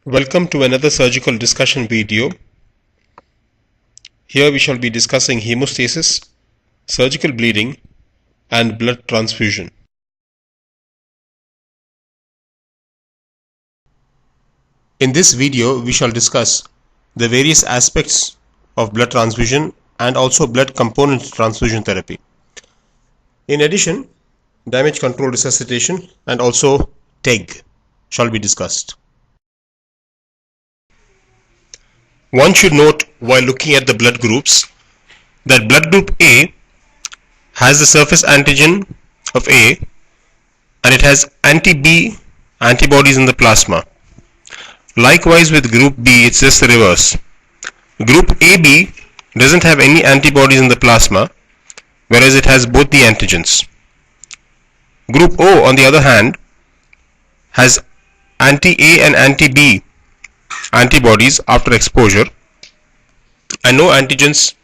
Welcome to another surgical discussion video. Here we shall be discussing hemostasis, surgical bleeding, and blood transfusion. In this video, we shall discuss the various aspects of blood transfusion and also blood component transfusion therapy. In addition, damage control resuscitation and also TEG shall be discussed. One should note while looking at the blood groups that blood group A has the surface antigen of A and it has anti-B antibodies in the plasma. Likewise with group B, it's just the reverse. Group AB doesn't have any antibodies in the plasma, whereas it has both the antigens. Group O, on the other hand, has anti-A and anti-B antibodies after exposure and no antigens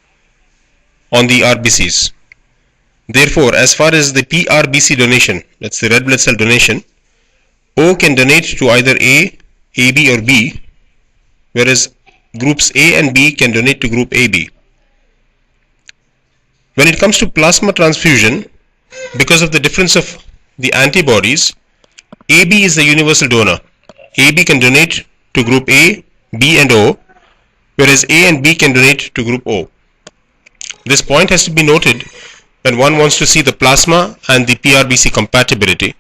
on the RBCs. Therefore, as far as the PRBC donation, that's the red blood cell donation, O can donate to either A, AB or B, whereas groups A and B can donate to group AB. When it comes to plasma transfusion, because of the difference of the antibodies, AB is the universal donor. AB can donate to group A, B and O, whereas A and B can donate to group O. This point has to be noted when one wants to see the plasma and the PRBC compatibility.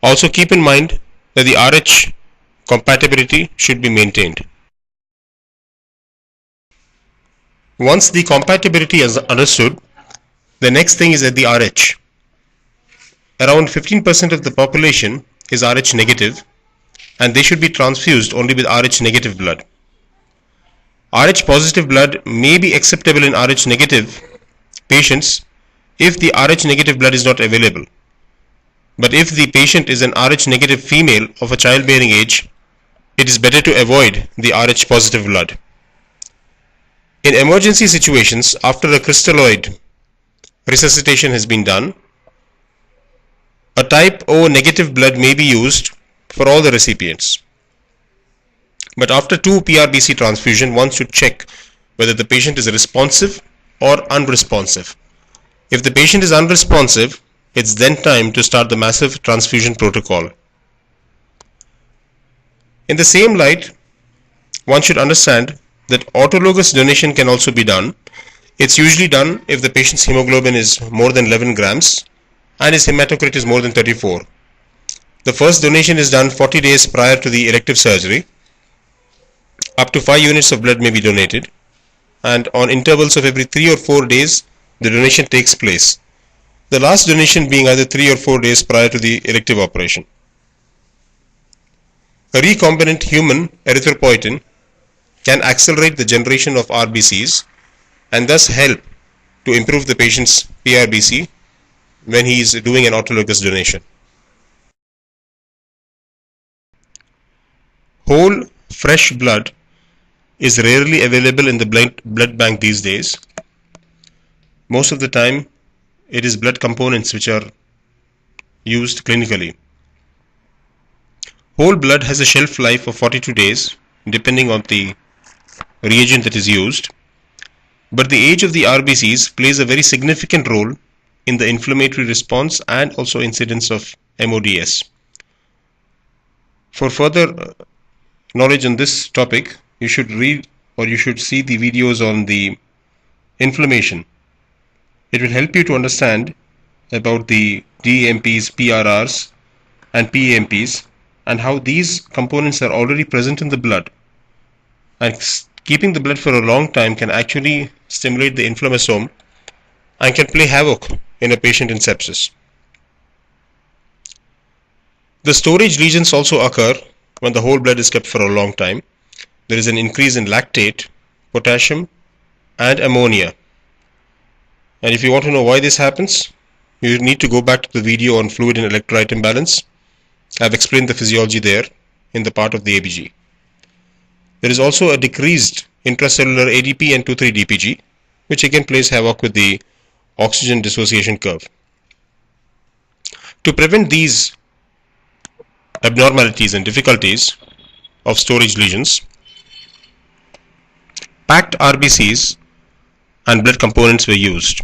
Also keep in mind that the RH compatibility should be maintained. Once the compatibility is understood, the next thing is at the RH. Around 15% of the population is RH negative, and they should be transfused only with RH negative blood. RH positive blood may be acceptable in RH negative patients if the RH negative blood is not available. But if the patient is an RH negative female of a childbearing age, it is better to avoid the RH positive blood. In emergency situations, after a crystalloid resuscitation has been done, a type O negative blood may be used for all the recipients. But after 2 PRBC transfusion, one should check whether the patient is responsive or unresponsive. If the patient is unresponsive, it's then time to start the massive transfusion protocol. In the same light, one should understand that autologous donation can also be done. It's usually done if the patient's hemoglobin is more than 11 grams and his hematocrit is more than 34. The first donation is done 40 days prior to the elective surgery. Up to 5 units of blood may be donated, and on intervals of every 3 or 4 days, the donation takes place. The last donation being either 3 or 4 days prior to the elective operation. A recombinant human erythropoietin can accelerate the generation of RBCs and thus help to improve the patient's PRBC when he is doing an autologous donation. Whole fresh blood is rarely available in the blood bank these days. Most of the time it is blood components which are used clinically. Whole blood has a shelf life of 42 days depending on the reagent that is used, but the age of the RBCs plays a very significant role in the inflammatory response and also incidence of MODS. For further knowledge on this topic, you should read or you should see the videos on the inflammation. It will help you to understand about the DAMPs, PRRs and PAMPs and how these components are already present in the blood, and keeping the blood for a long time can actually stimulate the inflammasome and can play havoc in a patient in sepsis. The storage lesions also occur when the whole blood is kept for a long time. There is an increase in lactate, potassium and ammonia. And if you want to know why this happens, you need to go back to the video on fluid and electrolyte imbalance. I've explained the physiology there in the part of the ABG. There is also a decreased intracellular ADP and 2,3-DPG, which again plays havoc with the oxygen dissociation curve. To prevent these abnormalities and difficulties, of storage lesions. Packed RBCs and blood components were used.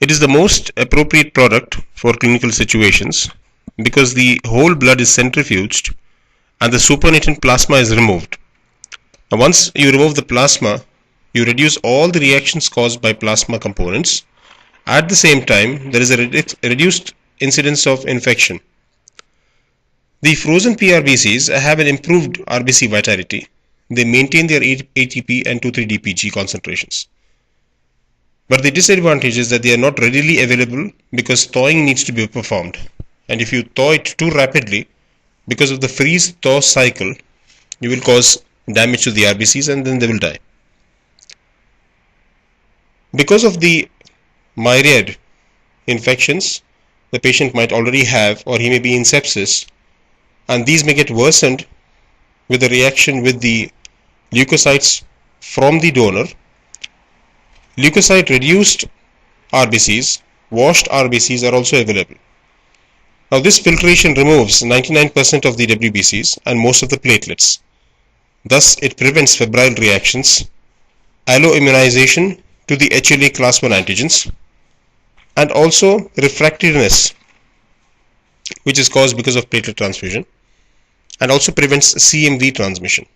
It is the most appropriate product for clinical situations because the whole blood is centrifuged and the supernatant plasma is removed. Now, once you remove the plasma, you reduce all the reactions caused by plasma components. At the same time, there is a reduced incidence of infection. The frozen PRBCs have an improved RBC vitality. They maintain their ATP and 2,3-DPG concentrations. But the disadvantage is that they are not readily available because thawing needs to be performed. And if you thaw it too rapidly, because of the freeze-thaw cycle, you will cause damage to the RBCs and then they will die. Because of the myriad infections the patient might already have, or he may be in sepsis, and these may get worsened with a reaction with the leukocytes from the donor. Leukocyte reduced RBCs, washed RBCs are also available. Now this filtration removes 99% of the WBCs and most of the platelets. Thus it prevents febrile reactions, alloimmunization to the HLA class 1 antigens, and also refractoriness, which is caused because of platelet transfusion, and also prevents CMV transmission.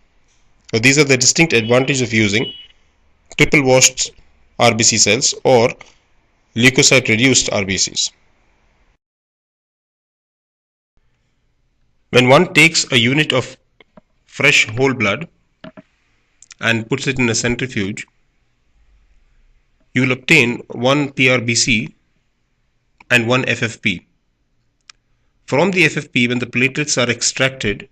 So these are the distinct advantages of using triple washed RBC cells or leukocyte reduced RBCs. When one takes a unit of fresh whole blood and puts it in a centrifuge, you will obtain one PRBC and one FFP. From the FFP, when the platelets are extracted,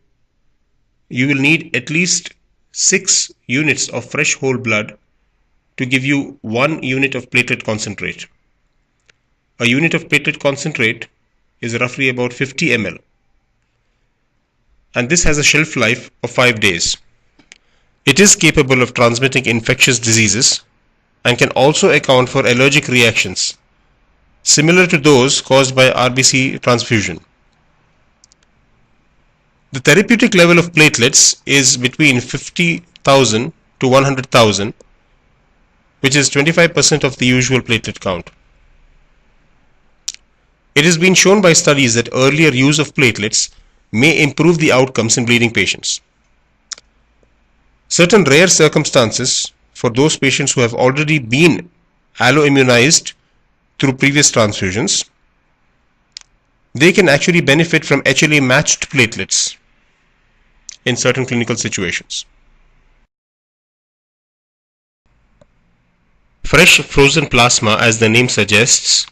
you will need at least 6 units of fresh whole blood to give you 1 unit of platelet concentrate. A unit of platelet concentrate is roughly about 50 ml, and this has a shelf life of 5 days. It is capable of transmitting infectious diseases and can also account for allergic reactions similar to those caused by RBC transfusion. The therapeutic level of platelets is between 50,000 to 100,000, which is 25% of the usual platelet count. It has been shown by studies that earlier use of platelets may improve the outcomes in bleeding patients. Certain rare circumstances for those patients who have already been alloimmunized through previous transfusions, they can actually benefit from HLA matched platelets in certain clinical situations. Fresh frozen plasma, as the name suggests,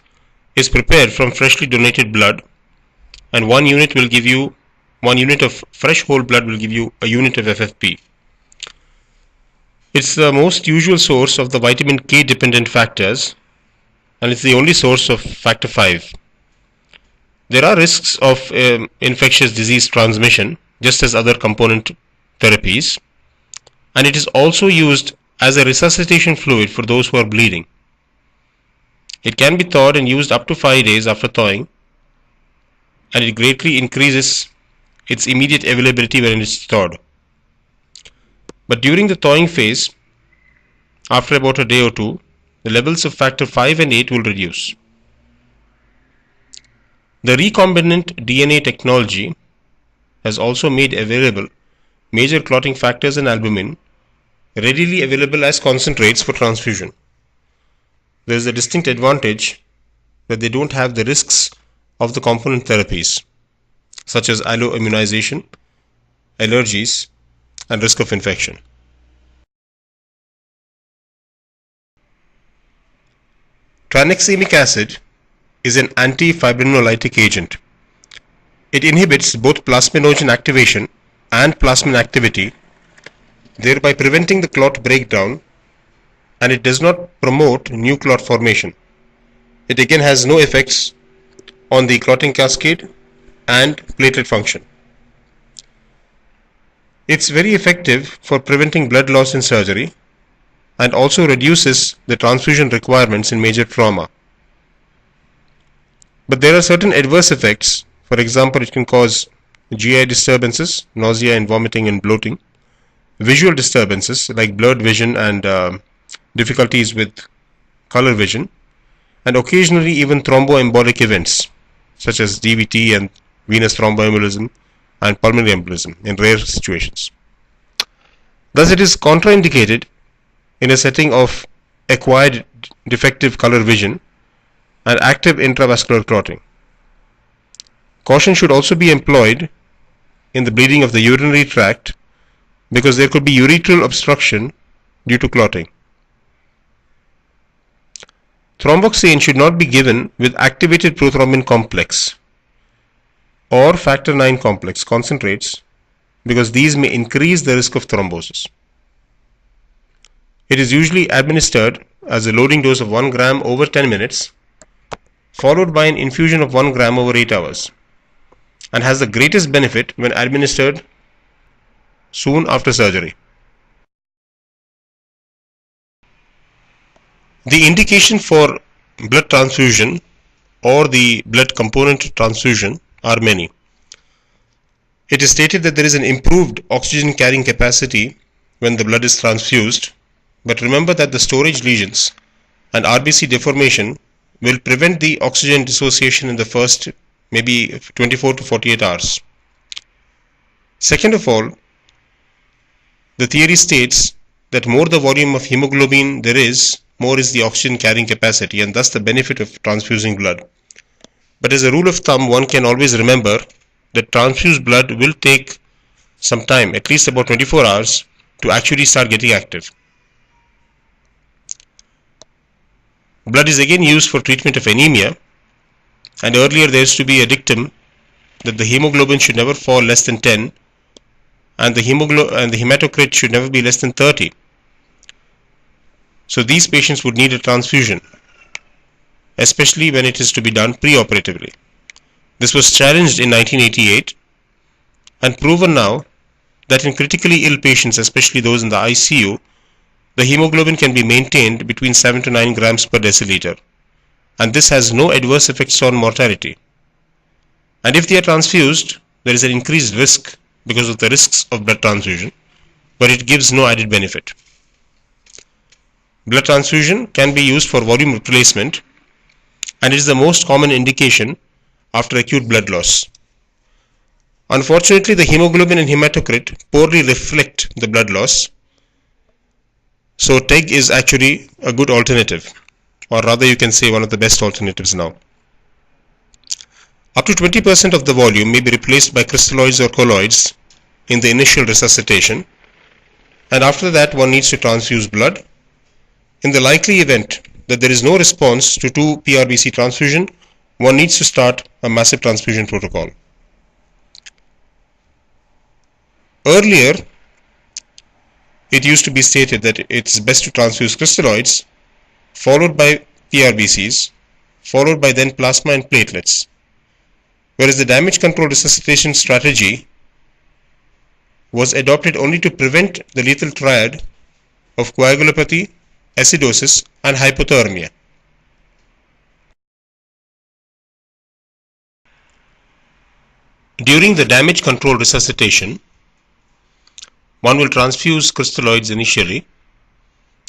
is prepared from freshly donated blood, and 1 unit of fresh whole blood will give you a unit of FFP. It's the most usual source of the vitamin K dependent factors, and it's the only source of factor 5. There are risks of infectious disease transmission, just as other component therapies, and it is also used as a resuscitation fluid for those who are bleeding. It can be thawed and used up to 5 days after thawing, and it greatly increases its immediate availability when it is thawed. But during the thawing phase, after about a day or two, the levels of factor 5 and 8 will reduce. The recombinant DNA technology has also made available major clotting factors and albumin readily available as concentrates for transfusion. There is a distinct advantage that they don't have the risks of the component therapies, such as alloimmunization, allergies, and risk of infection. Tranexamic acid is an anti-fibrinolytic agent. It inhibits both plasminogen activation and plasmin activity, thereby preventing the clot breakdown, and it does not promote new clot formation. It again has no effects on the clotting cascade and platelet function. It's very effective for preventing blood loss in surgery and also reduces the transfusion requirements in major trauma. But there are certain adverse effects. For example, it can cause GI disturbances, nausea and vomiting and bloating, visual disturbances like blurred vision and difficulties with color vision, and occasionally even thromboembolic events such as DVT and venous thromboembolism and pulmonary embolism in rare situations. Thus, it is contraindicated in a setting of acquired defective color vision and active intravascular clotting. Caution should also be employed in the bleeding of the urinary tract because there could be urethral obstruction due to clotting. Thromboxane should not be given with activated prothrombin complex or factor IX complex concentrates because these may increase the risk of thrombosis. It is usually administered as a loading dose of 1 gram over 10 minutes followed by an infusion of 1 gram over 8 hours and has the greatest benefit when administered soon after surgery. The indication for blood transfusion or the blood component transfusion are many. It is stated that there is an improved oxygen carrying capacity when the blood is transfused, but remember that the storage lesions and RBC deformation will prevent the oxygen dissociation in the first maybe 24 to 48 hours. Second of all, the theory states that more the volume of hemoglobin there is, more is the oxygen carrying capacity and thus the benefit of transfusing blood. But as a rule of thumb, one can always remember that transfused blood will take some time, at least about 24 hours, to actually start getting active. Blood is again used for treatment of anemia, and earlier there used to be a dictum that the hemoglobin should never fall less than 10 and the hematocrit should never be less than 30. So these patients would need a transfusion, especially when it is to be done preoperatively. This was challenged in 1988 and proven now that in critically ill patients, especially those in the ICU, the hemoglobin can be maintained between 7 to 9 grams per deciliter, and this has no adverse effects on mortality. And if they are transfused, there is an increased risk because of the risks of blood transfusion, but it gives no added benefit. Blood transfusion can be used for volume replacement, and it is the most common indication after acute blood loss. Unfortunately, the hemoglobin and hematocrit poorly reflect the blood loss, so TEG is actually a good alternative, or rather you can say one of the best alternatives now. Up to 20% of the volume may be replaced by crystalloids or colloids in the initial resuscitation, and after that one needs to transfuse blood. In the likely event that there is no response to 2 PRBC transfusion, one needs to start a massive transfusion protocol. Earlier, it used to be stated that it's best to transfuse crystalloids, followed by PRBCs, followed by then plasma and platelets, whereas the damage control resuscitation strategy was adopted only to prevent the lethal triad of coagulopathy, acidosis and hypothermia. During the damage control resuscitation, one will transfuse crystalloids initially,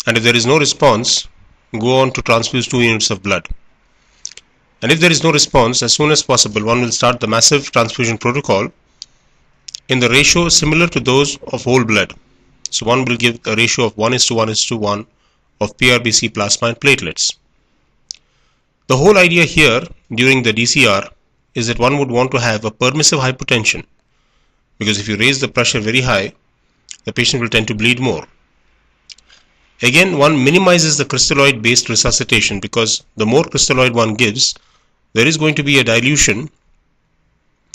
and if there is no response, go on to transfuse 2 units of blood. And if there is no response, as soon as possible, one will start the massive transfusion protocol in the ratio similar to those of whole blood. So one will give a ratio of 1:1:1 of PRBC, plasma and platelets. The whole idea here during the DCR is that one would want to have a permissive hypotension, because if you raise the pressure very high, the patient will tend to bleed more. Again, one minimizes the crystalloid based resuscitation because the more crystalloid one gives, there is going to be a dilution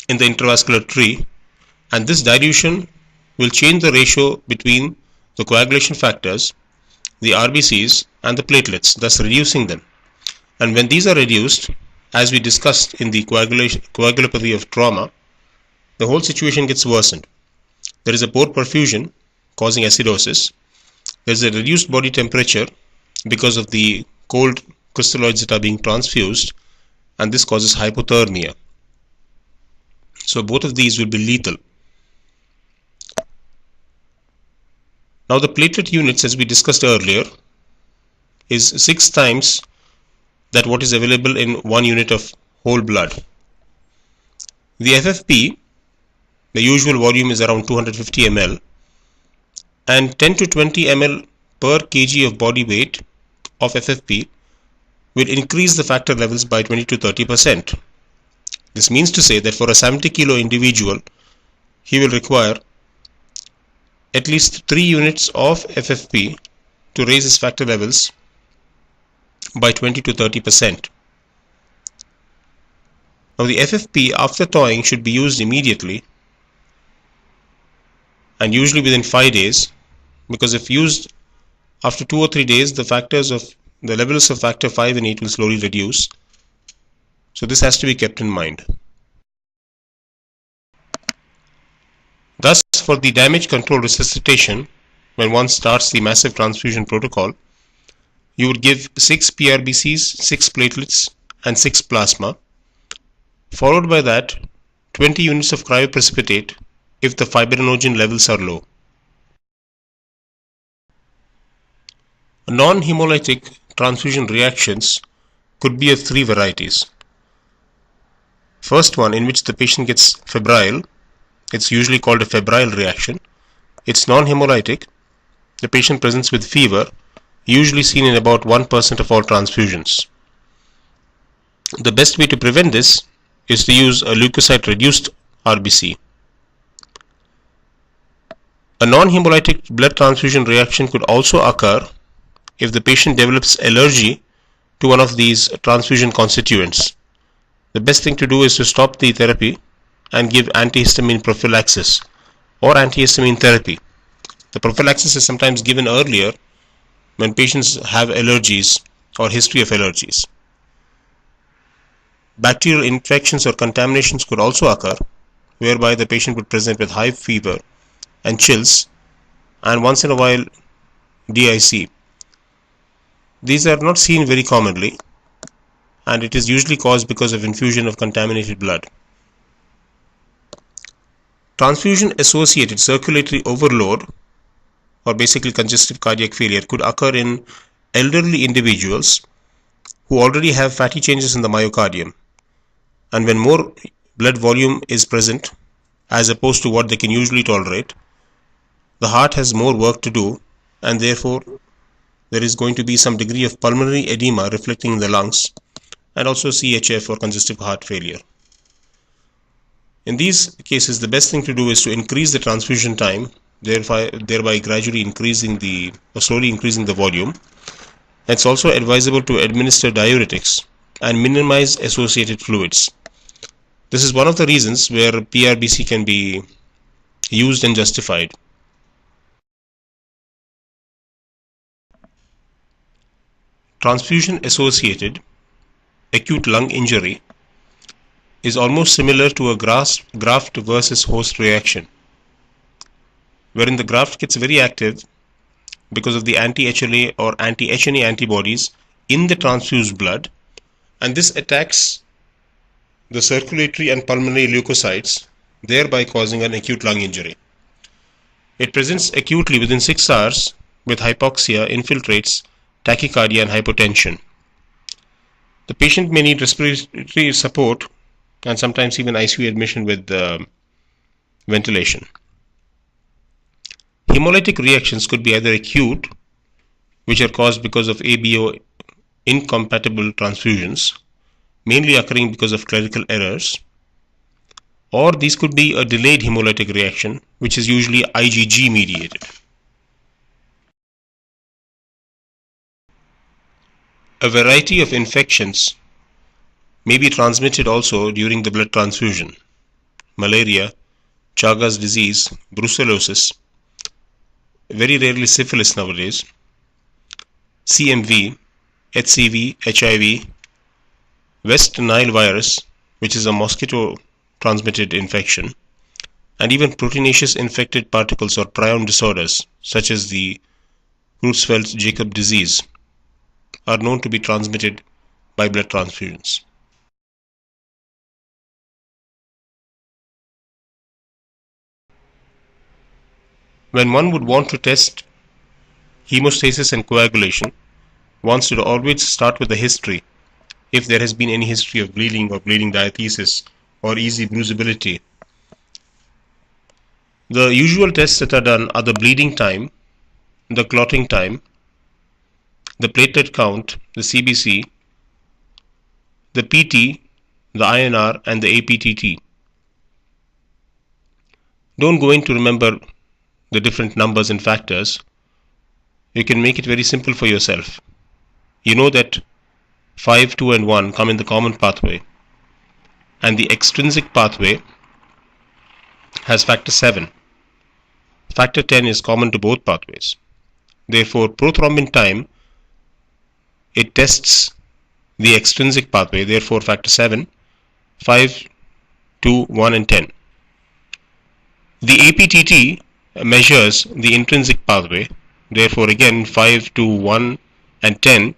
in the intravascular tree, and this dilution will change the ratio between the coagulation factors, the RBCs and the platelets, thus reducing them. And when these are reduced, as we discussed in the coagulopathy of trauma, the whole situation gets worsened. There is a poor perfusion causing acidosis. There is a reduced body temperature because of the cold crystalloids that are being transfused, and this causes hypothermia. So both of these will be lethal. Now the platelet units, as we discussed earlier, is 6 times that what is available in 1 unit of whole blood. The FFP, the usual volume is around 250 ml, and 10 to 20 ml per kg of body weight of FFP will increase the factor levels by 20 to 30%. This means to say that for a 70 kilo individual, he will require at least 3 units of FFP to raise his factor levels by 20 to 30%. Now the FFP after thawing should be used immediately and usually within 5 days, because if used after 2 or 3 days, the levels of factor 5 and 8 will slowly reduce. So this has to be kept in mind. Thus, for the damage control resuscitation, when one starts the massive transfusion protocol, you would give 6 PRBCs, 6 platelets and 6 plasma, followed by that 20 units of cryoprecipitate if the fibrinogen levels are low. Non-hemolytic transfusion reactions could be of 3 varieties. First one, in which the patient gets febrile. It's usually called a febrile reaction. It's non-hemolytic. The patient presents with fever, usually seen in about 1% of all transfusions. The best way to prevent this is to use a leukocyte-reduced RBC. A non-hemolytic blood transfusion reaction could also occur if the patient develops allergy to one of these transfusion constituents. The best thing to do is to stop the therapy and give antihistamine prophylaxis or antihistamine therapy. The prophylaxis is sometimes given earlier when patients have allergies or history of allergies. Bacterial infections or contaminations could also occur, whereby the patient would present with high fever and chills and once in a while DIC. These are not seen very commonly, and it is usually caused because of infusion of contaminated blood. Transfusion-associated circulatory overload, or basically congestive cardiac failure, could occur in elderly individuals who already have fatty changes in the myocardium, and when more blood volume is present as opposed to what they can usually tolerate, the heart has more work to do, and therefore there is going to be some degree of pulmonary edema reflecting in the lungs, and also CHF or congestive heart failure. In these cases, the best thing to do is to increase the transfusion time, thereby gradually slowly increasing the volume. It's also advisable to administer diuretics and minimize associated fluids. This is one of the reasons where PRBC can be used and justified. Transfusion-associated acute lung injury is almost similar to a graft versus host reaction, wherein the graft gets very active because of the anti-HLA or anti-HNA antibodies in the transfused blood, and this attacks the circulatory and pulmonary leukocytes, thereby causing an acute lung injury. It presents acutely within 6 hours with hypoxia, infiltrates, tachycardia and hypotension. The patient may need respiratory support and sometimes even ICU admission with ventilation. Hemolytic reactions could be either acute, which are caused because of ABO incompatible transfusions, mainly occurring because of clerical errors, or these could be a delayed hemolytic reaction, which is usually IgG mediated. A variety of infections may be transmitted also during the blood transfusion. Malaria, Chagas disease, brucellosis, very rarely syphilis nowadays, CMV, HCV, HIV, West Nile virus, which is a mosquito transmitted infection, and even proteinaceous infected particles or prion disorders such as the Creutzfeldt-Jakob disease are known to be transmitted by blood transfusions. when one would want to test hemostasis and coagulation, one should always start with the history. If there has been any history of bleeding or bleeding diathesis or easy bruisability. The usual tests that are done are the bleeding time, the clotting time, the platelet count, the CBC, the PT, the INR, and the APTT. Don't go in to remember the different numbers and factors. You can make it very simple for yourself. You know that 5, 2, and 1 come in the common pathway, and the extrinsic pathway has factor 7. Factor 10 is common to both pathways. Therefore, prothrombin time, it tests the extrinsic pathway, therefore factor 7, 5, 2, 1, and 10. The APTT measures the intrinsic pathway, therefore again 5, 2, 1, and 10,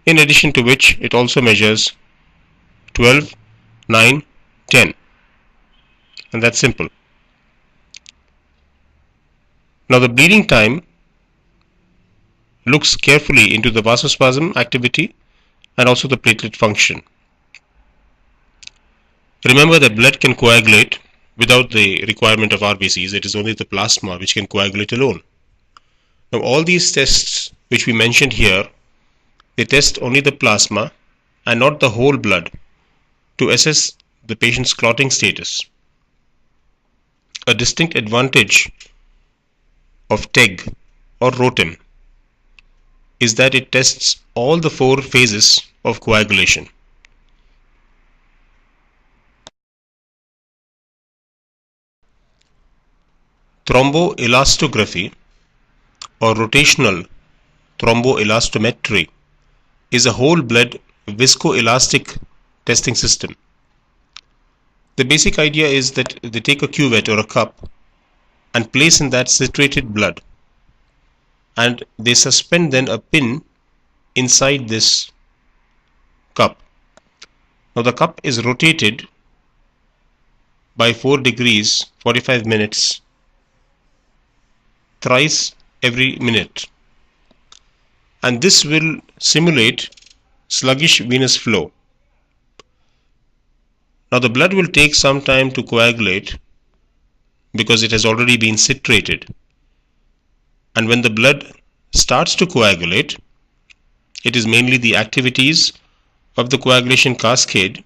in addition to which it also measures 12, 9, 10. And that's simple. Now the bleeding time looks carefully into the vasospasm activity and also the platelet function. Remember that blood can coagulate without the requirement of RBCs. It is only the plasma which can coagulate alone. Now all these tests which we mentioned here, they test only the plasma and not the whole blood to assess the patient's clotting status. A distinct advantage of TEG or ROTEM is that it tests all the 4 phases of coagulation. Thrombo elastography or rotational thromboelastometry is a whole blood viscoelastic testing system. The basic idea is that they take a cuvette or a cup and place in that saturated blood, and they suspend then a pin inside this cup. Now the cup is rotated by 4 degrees 45 minutes thrice every minute, and this will simulate sluggish venous flow. Now the blood will take some time to coagulate because it has already been citrated, and when the blood starts to coagulate, it is mainly the activities of the coagulation cascade,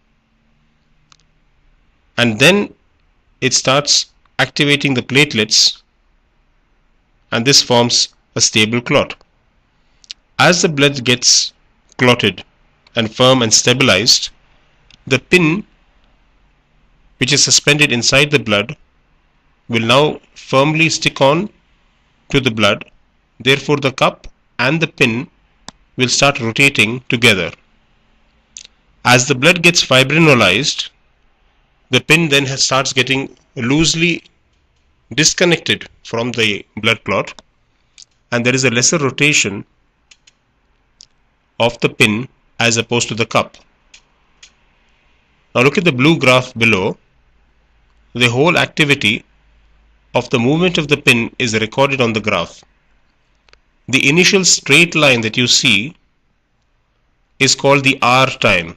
and then it starts activating the platelets, and this forms a stable clot. As the blood gets clotted and firm and stabilized, the pin which is suspended inside the blood will now firmly stick on to the blood. Therefore the cup and the pin will start rotating together. As the blood gets fibrinolized, the pin then starts getting loosely disconnected from the blood clot, and there is a lesser rotation of the pin as opposed to the cup. Now look at the blue graph below. The whole activity of the movement of the pin is recorded on the graph. The initial straight line that you see is called the R time,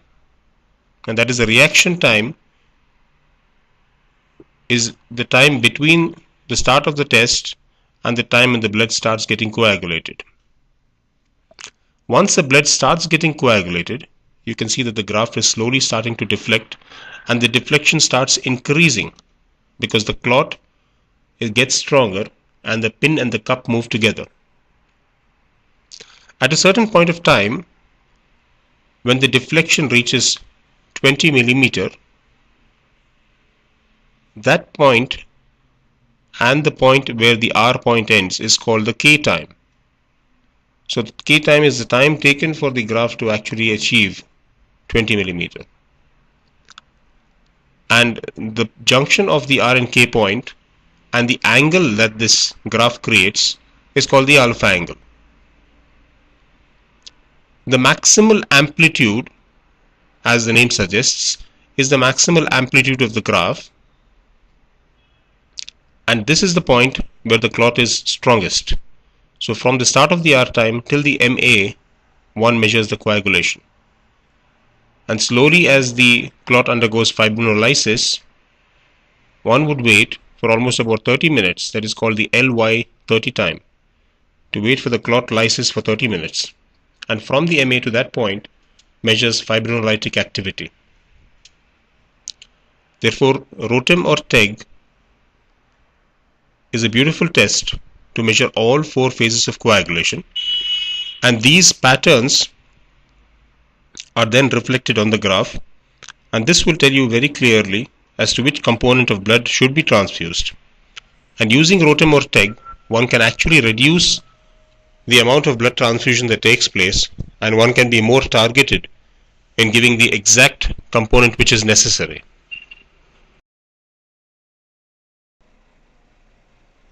and that is the reaction time, is the time between the start of the test and the time when the blood starts getting coagulated. Once the blood starts getting coagulated, you can see that the graph is slowly starting to deflect, and the deflection starts increasing because the clot, it gets stronger and the pin and the cup move together. At a certain point of time, when the deflection reaches 20 millimeter, that point and the point where the R point ends is called the K time. So the K time is the time taken for the graph to actually achieve 20 millimeter. And the junction of the R and K point and the angle that this graph creates is called the alpha angle. The maximal amplitude, as the name suggests, is the maximal amplitude of the graph, and this is the point where the clot is strongest. So from the start of the R time till the MA, one measures the coagulation. And slowly as the clot undergoes fibrinolysis, one would wait for almost about 30 minutes, that is called the LY30 time, to wait for the clot lysis for 30 minutes. And from the MA to that point, measures fibrinolytic activity. Therefore, ROTEM or TEG is a beautiful test to measure all four phases of coagulation, and these patterns are then reflected on the graph, and this will tell you very clearly as to which component of blood should be transfused. And using ROTEM or TEG, one can actually reduce the amount of blood transfusion that takes place, and one can be more targeted in giving the exact component which is necessary.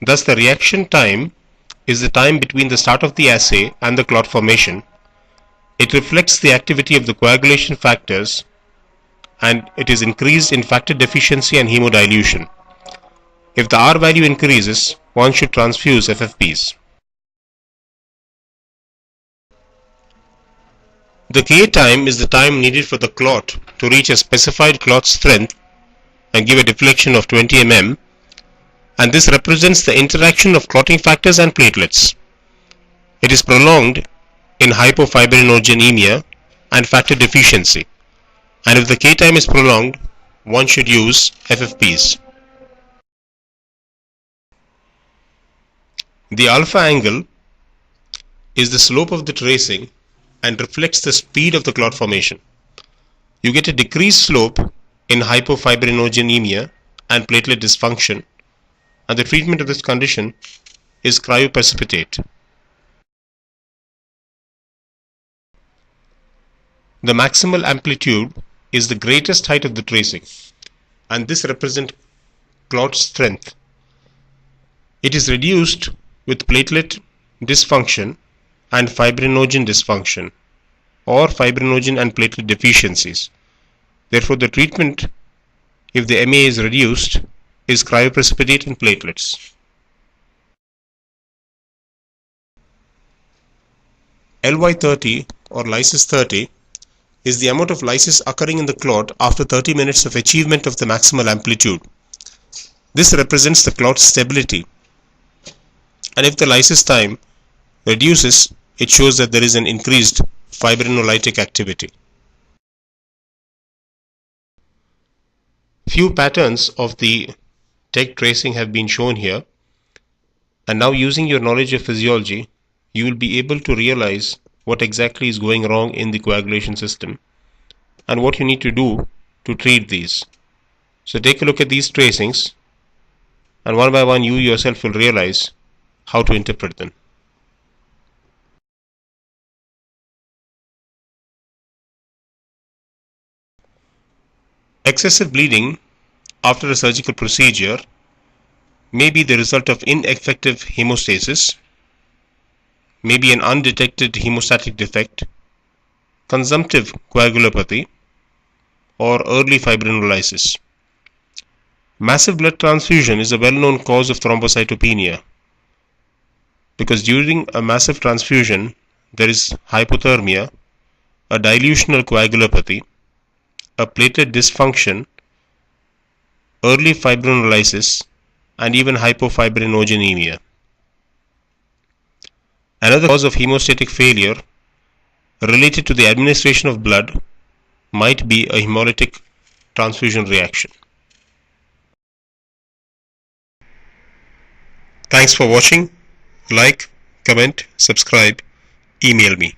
Thus, the reaction time is the time between the start of the assay and the clot formation. It reflects the activity of the coagulation factors, and it is increased in factor deficiency and hemodilution. If the R value increases, one should transfuse FFPs. The K time is the time needed for the clot to reach a specified clot strength and give a deflection of 20 mm, and this represents the interaction of clotting factors and platelets. It is prolonged in hypofibrinogenemia and factor deficiency, and if the K time is prolonged, one should use FFPs. The alpha angle is the slope of the tracing and reflects the speed of the clot formation. You get a decreased slope in hypofibrinogenemia and platelet dysfunction, and the treatment of this condition is cryoprecipitate. The maximal amplitude is the greatest height of the tracing, and this represents clot strength. It is reduced with platelet dysfunction and fibrinogen dysfunction, or fibrinogen and platelet deficiencies. Therefore, the treatment, if the MA is reduced, is cryoprecipitate and platelets. LY30 or lysis 30 is the amount of lysis occurring in the clot after 30 minutes of achievement of the maximal amplitude. This represents the clot stability, and if the lysis time reduces, it shows that there is an increased fibrinolytic activity. Few patterns of the TEG tracing have been shown here, and now using your knowledge of physiology, you will be able to realize what exactly is going wrong in the coagulation system and what you need to do to treat these. So take a look at these tracings, and one by one you yourself will realize how to interpret them. Excessive bleeding after a surgical procedure may be the result of ineffective hemostasis, may be an undetected hemostatic defect, consumptive coagulopathy, or early fibrinolysis. Massive blood transfusion is a well-known cause of thrombocytopenia, because during a massive transfusion there is hypothermia, a dilutional coagulopathy, a platelet dysfunction, early fibrinolysis, and even hypofibrinogenemia. Another cause of hemostatic failure related to the administration of blood might be a hemolytic transfusion reaction. Thanks for watching. Like, comment, subscribe, email me.